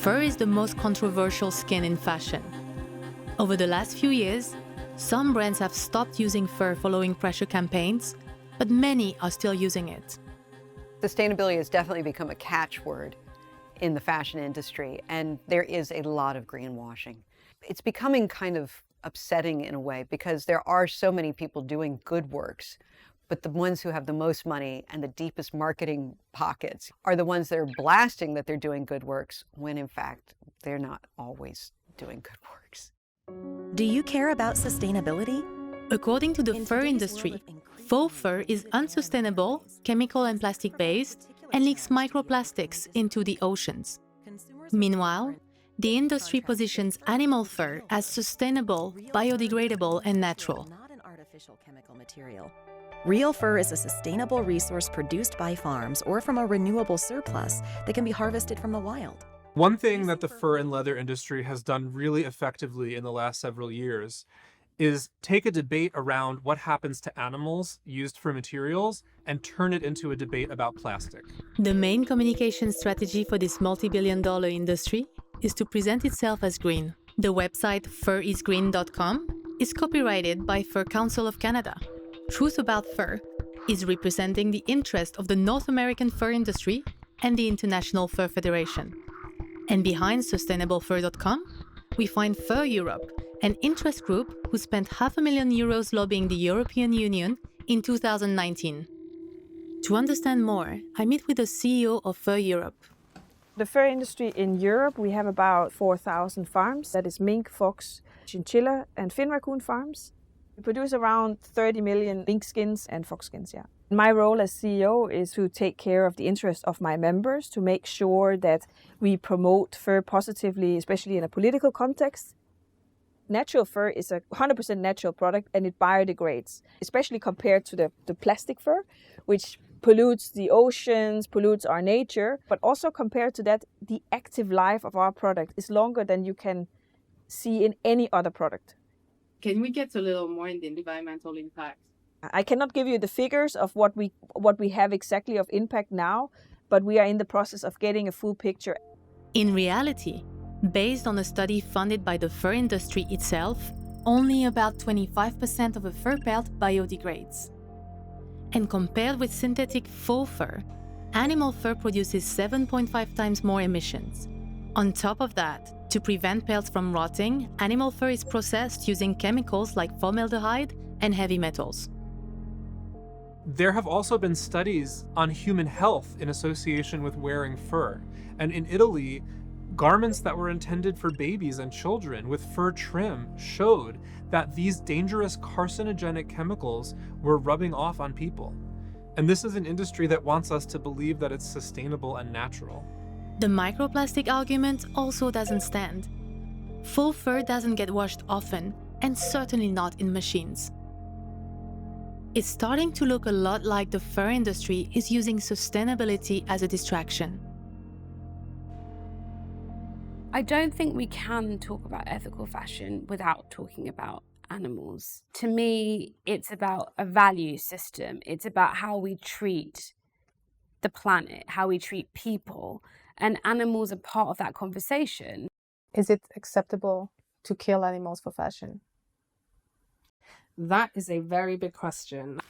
fur is the most controversial skin in fashion. Over the last few years, some brands have stopped using fur following pressure campaigns, but many are still using it. Sustainability has definitely become a catchword in the fashion industry, and there is a lot of greenwashing. It's becoming kind of upsetting in a way because there are so many people doing good works, but the ones who have the most money and the deepest marketing pockets are the ones that are blasting that they're doing good works, when in fact they're not always doing good works. Do you care about sustainability? According to the fur industry, faux fur is unsustainable, chemical and plastic-based, and leaks microplastics into the oceans. Meanwhile, the industry positions animal fur as sustainable, biodegradable, and natural. Not an artificial chemical material. Real fur is a sustainable resource produced by farms or from a renewable surplus that can be harvested from the wild. One thing that the fur and leather industry has done really effectively in the last several years is take a debate around what happens to animals used for materials and turn it into a debate about plastic. The main communication strategy for this multi-billion-dollar industry is to present itself as green. The website furisgreen.com is copyrighted by Fur Council of Canada. Truth About Fur is representing the interest of the North American fur industry and the International Fur Federation. And behind sustainablefur.com, we find Fur Europe, an interest group who spent €500,000 lobbying the European Union in 2019. To understand more, I meet with the CEO of Fur Europe. The fur industry in Europe, we have about 4,000 farms. That is mink, fox, chinchilla and fin raccoon farms. We produce around 30 million mink skins and fox skins, yeah. My role as CEO is to take care of the interests of my members, to make sure that we promote fur positively, especially in a political context. Natural fur is a 100% natural product and it biodegrades, especially compared to the plastic fur, which pollutes the oceans, pollutes our nature. But also compared to that, the active life of our product is longer than you can see in any other product. Can we get a little more in the environmental impact? I cannot give you the figures of what we have exactly of impact now, but we are in the process of getting a full picture. In reality, based on a study funded by the fur industry itself, only about 25% of a fur pelt biodegrades. And compared with synthetic faux fur, animal fur produces 7.5 times more emissions. On top of that, to prevent pelts from rotting, animal fur is processed using chemicals like formaldehyde and heavy metals. There have also been studies on human health in association with wearing fur. And in Italy, garments that were intended for babies and children with fur trim showed that these dangerous carcinogenic chemicals were rubbing off on people. And this is an industry that wants us to believe that it's sustainable and natural. The microplastic argument also doesn't stand. Faux fur doesn't get washed often, and certainly not in machines. It's starting to look a lot like the fur industry is using sustainability as a distraction. I don't think we can talk about ethical fashion without talking about animals. To me, it's about a value system. It's about how we treat the planet, how we treat people, and animals are part of that conversation. Is it acceptable to kill animals for fashion? That is a very big question.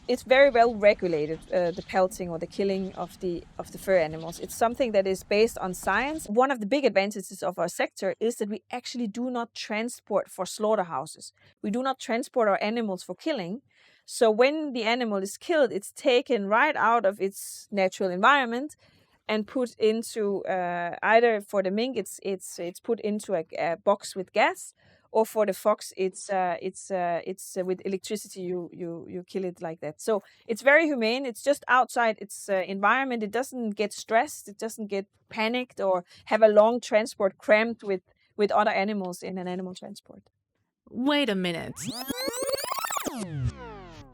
It's very well regulated, the pelting or the killing of the fur animals. It's something that is based on science. One of the big advantages of our sector is that we actually do not transport for slaughterhouses. We do not transport our animals for killing. So when the animal is killed, it's taken right out of its natural environment and put into either for the mink, it's put into a box with gas, or for the fox, it's with electricity. You kill it like that. So it's very humane. It's just outside its environment. It doesn't get stressed. It doesn't get panicked or have a long transport cramped with other animals in an animal transport. Wait a minute.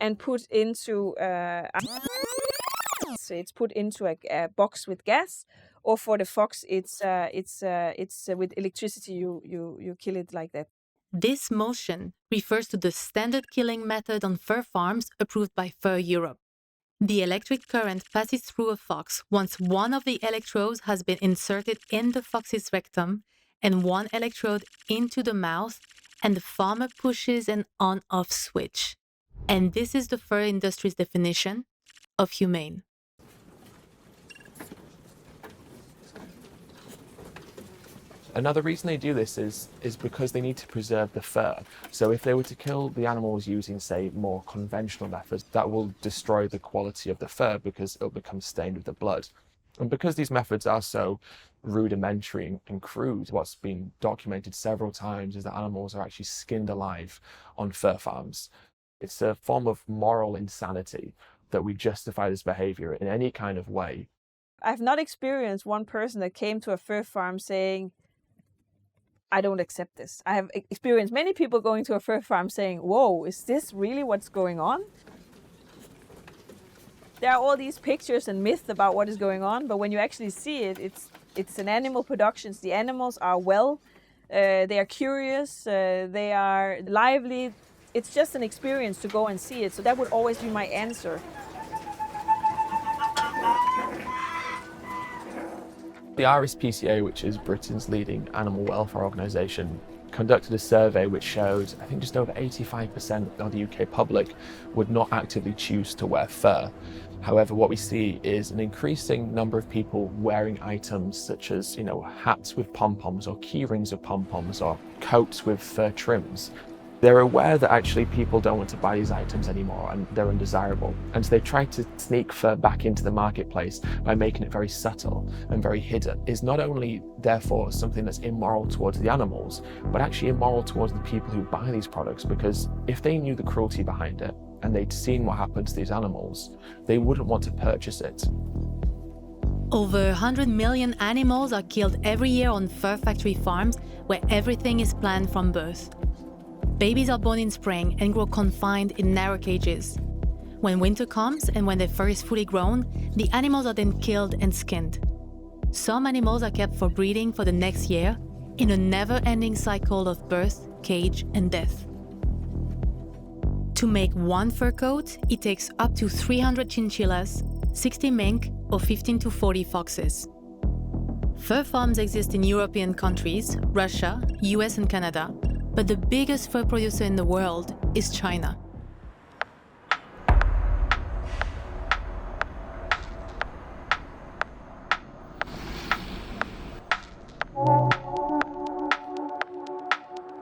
And put into it's put into a box with gas, or for the fox, it's with electricity. You kill it like that. This motion refers to the standard killing method on fur farms approved by Fur Europe. The electric current passes through a fox once one of the electrodes has been inserted in the fox's rectum and one electrode into the mouth, and the farmer pushes an on-off switch. And this is the fur industry's definition of humane. Another reason they do this is because they need to preserve the fur. So if they were to kill the animals using, say, more conventional methods, that will destroy the quality of the fur because it'll become stained with the blood. And because these methods are so rudimentary and crude, what's been documented several times is that animals are actually skinned alive on fur farms. It's a form of moral insanity that we justify this behavior in any kind of way. I've not experienced one person that came to a fur farm saying, I don't accept this. I have experienced many people going to a fur farm saying, whoa, is this really what's going on? There are all these pictures and myths about what is going on, but when you actually see it, it's an animal production. The animals are well, they are curious, they are lively. It's just an experience to go and see it. So that would always be my answer. The RSPCA, which is Britain's leading animal welfare organisation, conducted a survey which showed, I think, just over 85% of the UK public would not actively choose to wear fur. However, what we see is an increasing number of people wearing items such as, hats with pom-poms or key rings of pom-poms or coats with fur trims. They're aware that actually people don't want to buy these items anymore and they're undesirable. And so they've tried to sneak fur back into the marketplace by making it very subtle and very hidden. It's not only therefore something that's immoral towards the animals, but actually immoral towards the people who buy these products, because if they knew the cruelty behind it and they'd seen what happens to these animals, they wouldn't want to purchase it. Over 100 million animals are killed every year on fur factory farms where everything is planned from birth. Babies are born in spring and grow confined in narrow cages. When winter comes and when their fur is fully grown, the animals are then killed and skinned. Some animals are kept for breeding for the next year in a never-ending cycle of birth, cage, and death. To make one fur coat, it takes up to 300 chinchillas, 60 mink, or 15 to 40 foxes. Fur farms exist in European countries, Russia, US, and Canada, but the biggest fur producer in the world is China.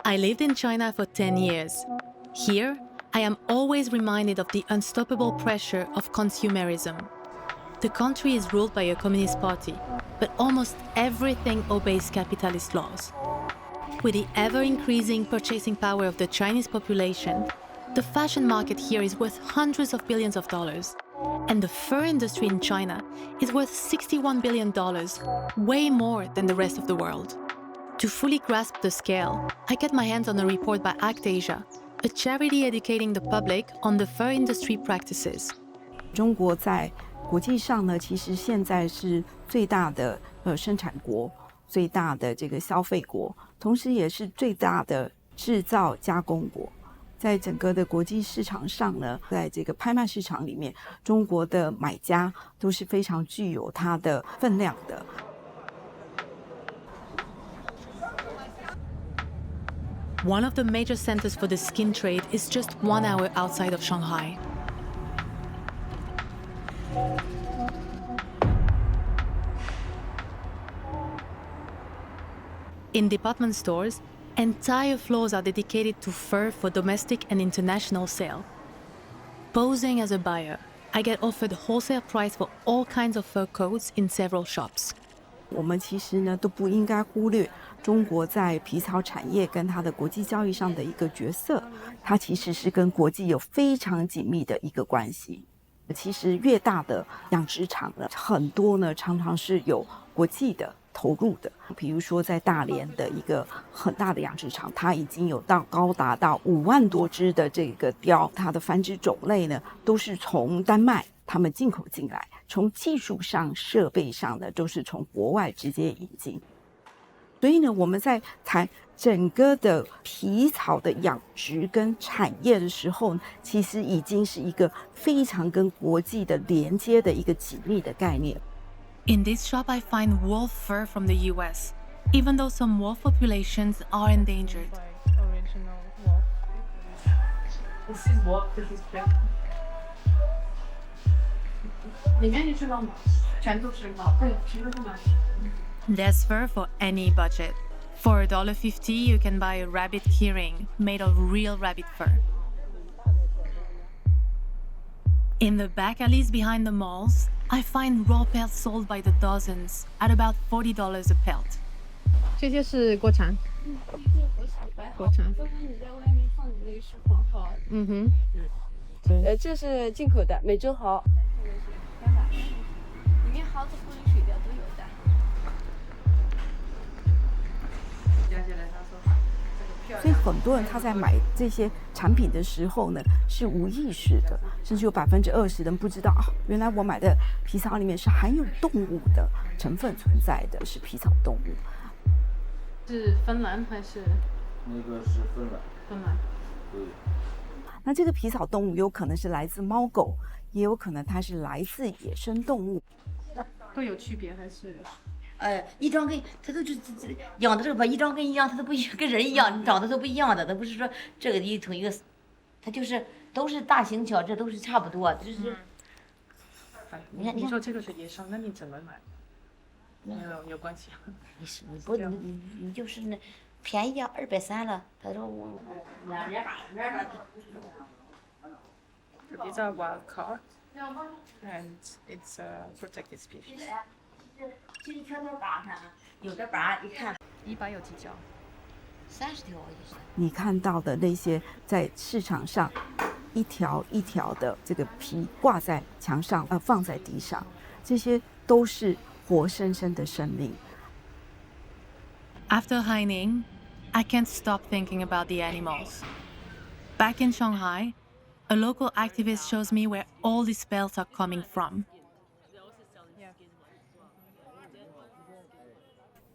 I lived in China for 10 years. Here, I am always reminded of the unstoppable pressure of consumerism. The country is ruled by a communist party, but almost everything obeys capitalist laws. With the ever-increasing purchasing power of the Chinese population, the fashion market here is worth hundreds of billions of dollars. And the fur industry in China is worth $61 billion, way more than the rest of the world. To fully grasp the scale, I get my hands on a report by Act Asia, a charity educating the public on the fur industry practices. 中国在国际上呢，其实现在是最大的生产国。最大的这个消费国，同时也是最大的制造加工国。在整个的国际市场上呢，在这个拍卖市场里面，中国的买家都是非常具有它的分量的。One of the major centers for the skin trade is just 1 hour outside of Shanghai. In department stores, entire floors are dedicated to fur for domestic and international sale. Posing as a buyer, I get offered wholesale price for all kinds of fur coats in several shops. 我们其实呢都不应该忽略中国在皮草产业跟它的国际交易上的一个角色，它其实是跟国际有非常紧密的一个关系。其实越大的养殖场呢，很多呢常常是有国际的投入的，比如说在大连的一个很大的养殖场，它已经有高达到5万多只的这个貂，它的繁殖种类呢都是从丹麦他们进口进来，从技术上、设备上呢都是从国外直接引进。所以呢，我们在谈整个的皮草的养殖跟产业的时候，其实已经是一个非常跟国际的连接的一个紧密的概念。In this shop, I find wolf fur from the US, even though some wolf populations are endangered. This is what this is big. 里面你知道吗？全都是毛，对，全都是毛。 There's fur for any budget. For $1.50, you can buy a rabbit keyring made of real rabbit fur. In the back alleys behind the malls, I find raw pelts sold by the dozens at about $40 a pelt. 这些是国产。国产。嗯哼。这是进口的美洲蚝。里面蚝的玻璃水疗都有的。所以很多人他在买这些产品的时候呢，是无意识的，甚至有20%的人不知道啊，原来我买的皮草里面是含有动物的成分存在的，是皮草动物。是芬兰还是？那个是芬兰。芬兰。对。那这个皮草动物有可能是来自猫狗，也有可能它是来自野生动物。都有区别还是？一张跟它都养的这个吧，一张跟一样，它都不跟人一样，长得都不一样的，它不是说这个同一个，它就是都是大型犬，这都是差不多，就是。你看，你说这个是野生，那你怎么买？有关系。你不你就是那便宜啊，230了，他说我2年8。These are wild caught, and it's a protected species. 这一条条疤上，有的疤一看100有几条？30条以上。你看到的那些在市场上一条一条的这个皮挂在墙上，放在地上，这些都是活生生的生命。After Haining, I can't stop thinking about the animals. Back in Shanghai, a local activist shows me where all these pelts are coming from.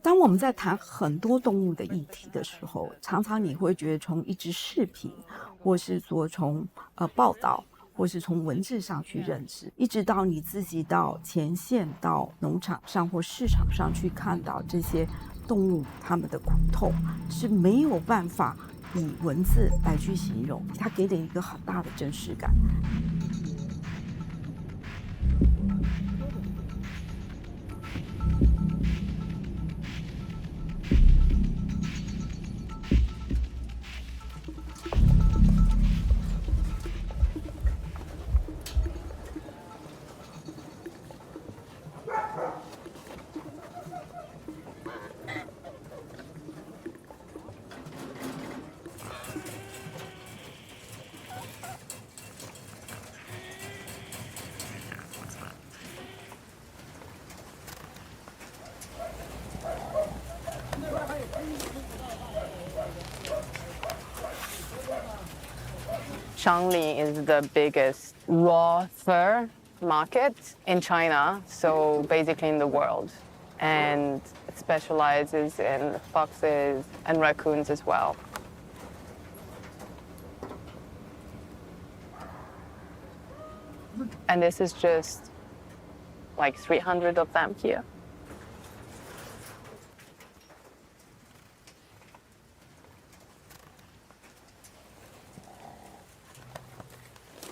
当我们在谈很多动物的议题的时候，常常你会觉得从一支视频，或是说从报道，或是从文字上去认知，一直到你自己到前线、到农场上或市场上去看到这些动物它们的苦痛，是没有办法以文字来去形容，它给你一个很大的真实感。Shangli is the biggest raw fur market in China, so basically in the world. And it specializes in foxes and raccoons as well. And this is just like 300 of them here.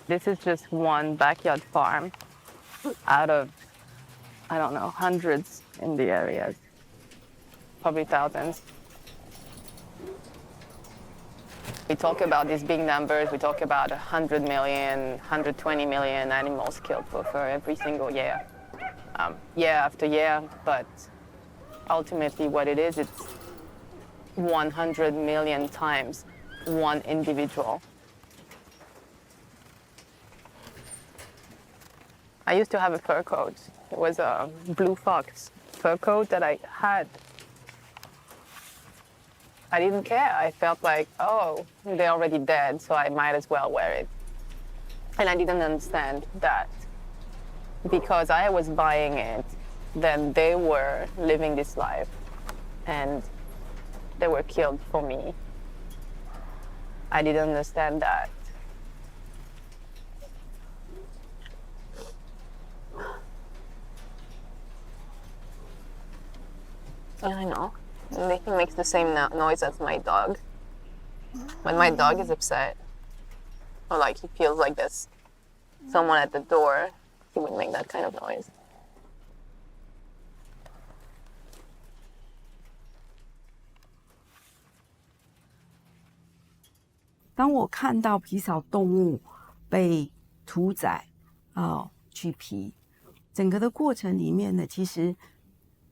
This is just one backyard farm out of, I don't know, hundreds in the areas, probably thousands. We talk about these big numbers. We talk about 100 million, 120 million animals killed for fur every single year, year after year. But ultimately what it is, it's 100 million times one individual. I used to have a fur coat. It was a blue fox fur coat that I had. I didn't care. I felt like, oh, they're already dead, so I might as well wear it. And I didn't understand that because I was buying it, then they were living this life. And they were killed for me. I didn't understand that. I know. Nathan makes the same noise as my dog. When my dog is upset, or like he feels like there's someone at the door, he would make that kind of noise. 当我看到皮草动物被屠宰、取皮，整个的过程里面呢，其实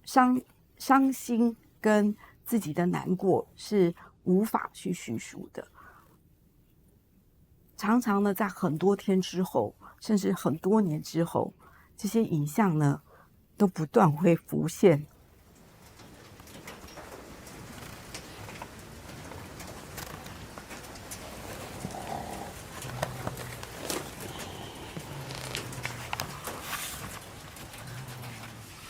伤心跟自己的难过是无法去叙述的。常常呢，在很多天之后，甚至很多年之后，这些影像呢，都不断会浮现。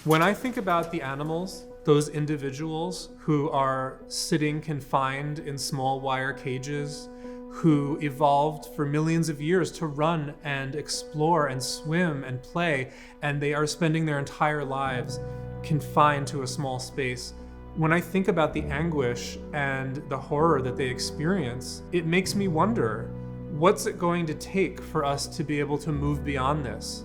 When I think about the animals, those individuals who are sitting confined in small wire cages, who evolved for millions of years to run and explore and swim and play, and they are spending their entire lives confined to a small space. When I think about the anguish and the horror that they experience, it makes me wonder, what's it going to take for us to be able to move beyond this?